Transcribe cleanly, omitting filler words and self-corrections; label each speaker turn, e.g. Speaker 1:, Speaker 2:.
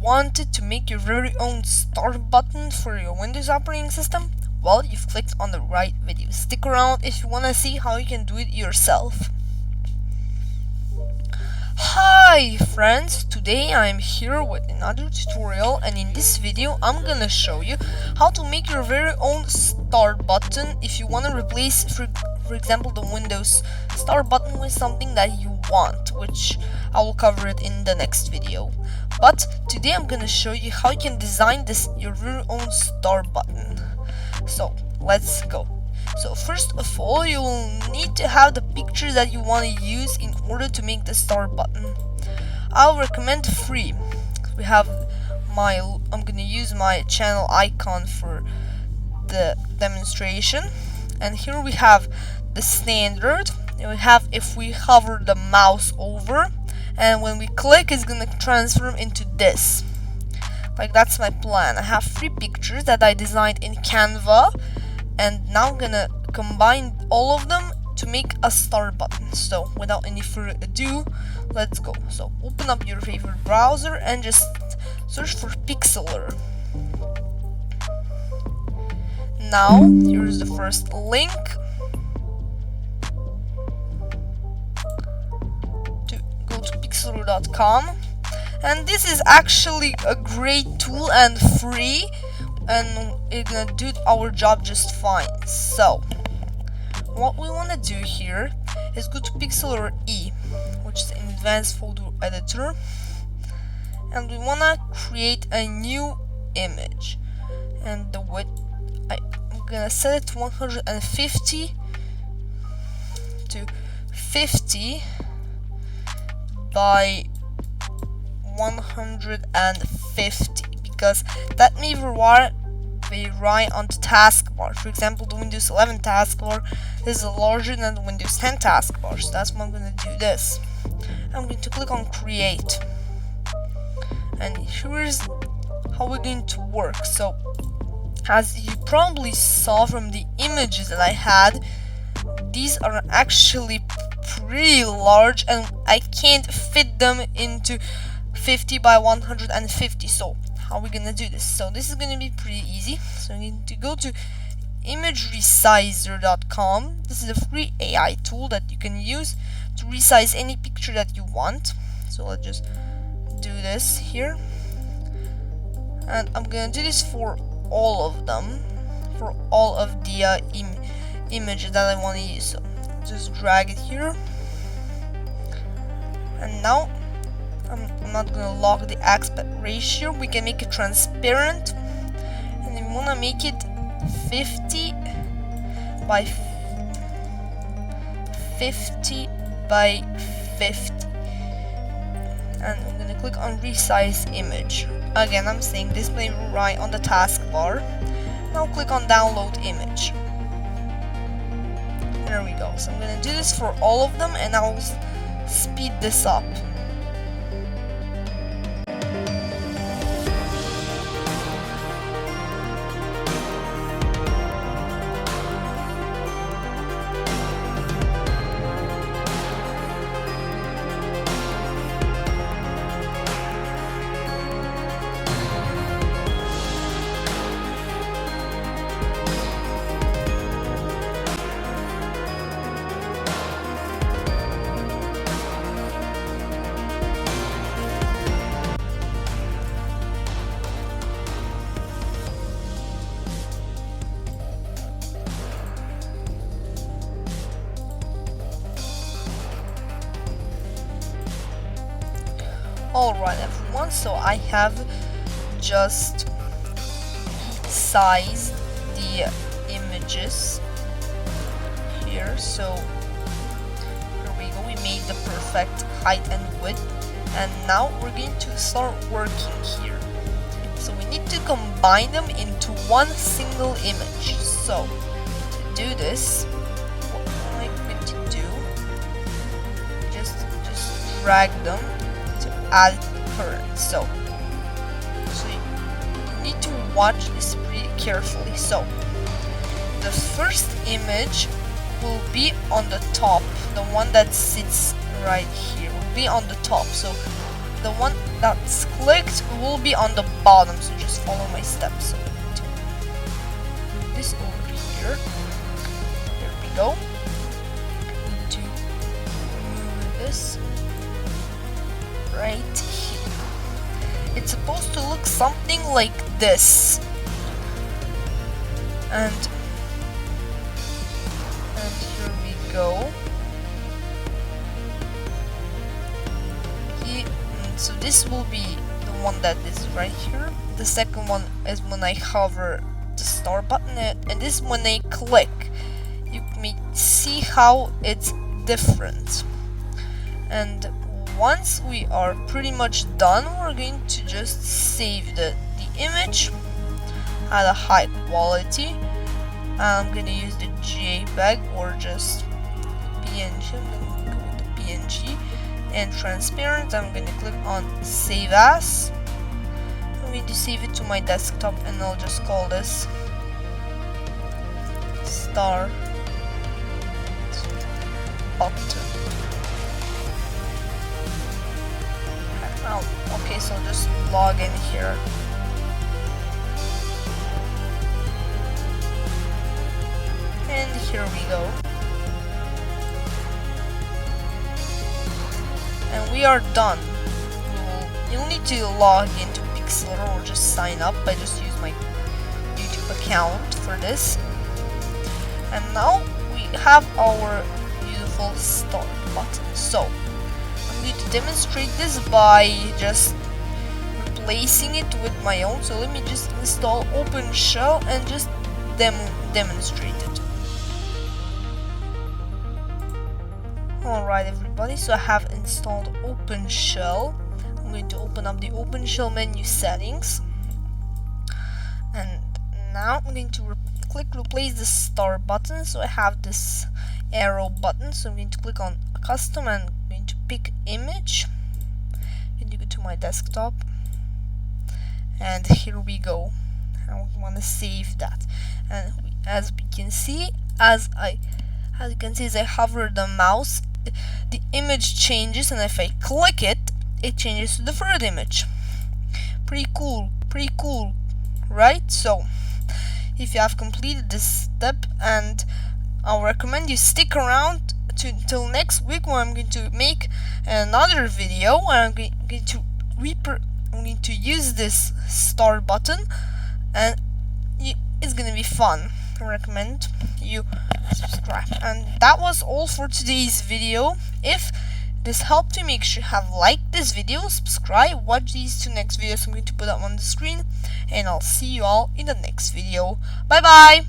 Speaker 1: wanted to make your very own start button for your Windows operating system? Well, you've clicked on the right video. Stick around if you want to see how you can do it yourself. Hi friends, today I'm here with another tutorial, and in this video I'm gonna show you how to make your very own start button if you want to replace for example the Windows start button with something that you want, which I will cover it in the next video. But today I'm gonna show you how you can design your very own start button. So let's go. So first of all, you will need to have the picture that you want to use in order to make the start button. I'll recommend free. We have I'm gonna use my channel icon for the demonstration, and here we have the standard. And we have, if we hover the mouse over and when we click, it's gonna transform into this. Like, that's my plan. I have 3 pictures that I designed in Canva, and now I'm gonna combine all of them to make a start button. So without any further ado, let's go. So open up your favorite browser and just search for Pixlr. Now here's the first link to go to pixlr.com, and this is actually a great tool and free, and it's gonna do our job just fine. So what we want to do here is go to Pixlr E, which is an advanced photo editor, and we want to create a new image, and the width I'm gonna set it to 150 to 50 by 150, because that may vary on the taskbar. For example, the Windows 11 taskbar is larger than the Windows 10 taskbar, so that's why I'm going to do this. I'm going to click on Create, and here's how we're going to work. So as you probably saw from the images that I had, these are actually pretty large and I can't fit them into 50 by 150. So how are we gonna do this? So this is gonna be pretty easy. So you need to go to imageresizer.com. This is a free AI tool that you can use to resize any picture that you want. So let's just do this here, and I'm gonna do this for all of them, for all of the images that I want to use. So just drag it here, and now I'm not gonna lock the aspect ratio. We can make it transparent, and we want to make it 50 by 50 by 50, and I'm gonna click on resize image. Again, I'm saying display right on the taskbar. Now click on download image. There we go. So I'm gonna do this for all of them, and I'll speed this up. Alright everyone, so I have just sized the images here. So here we go, we made the perfect height and width, and now we're going to start working here. So we need to combine them into one single image. So to do this, what I'm going to do, just drag them to add current. So you need to watch this pretty carefully. So the first image will be on the top, the one that sits right here will be on the top. So the one that's clicked will be on the bottom, so just follow my steps. So to move this over here. There we go. Need to move this right here. It's supposed to look something like this, and here we go. So this will be the one that is right here. The second one is when I hover the start button, and this when I click. You may see how it's different. And once we are pretty much done, we're going to just save the image at a high quality. I'm gonna use the JPEG or just PNG. I'm gonna go with the PNG. And transparent, I'm going to click on save as. I'm going to save it to my desktop, and I'll just call this start button. Okay, so just log in here. And here we go. And we are done. You'll need to log into Pixlr or just sign up. I just use my YouTube account for this. And now we have our beautiful start button. So I'm going to demonstrate this by just replacing it with my own. So let me just install OpenShell and just demonstrate it. Alright everybody, so I have installed OpenShell. I'm going to open up the OpenShell menu settings, and now I'm going to click replace the start button. So I have this arrow button, so I'm going to click on custom and I'm going to pick image. I'm going to go to my desktop, and here we go. I want to save that, and as we can see, as you can see, as I hover the mouse, the image changes, and if I click it, it changes to the third image. Pretty cool, right? So if you have completed this step, and I'll recommend you stick around till next week, where I'm going to make another video where I'm going to use this start button, and it's gonna be fun. I recommend you subscribe. And that was all for today's video. If this helped you, make sure you have liked this video, subscribe, watch these two next videos I'm going to put up on the screen, and I'll see you all in the next video. Bye bye.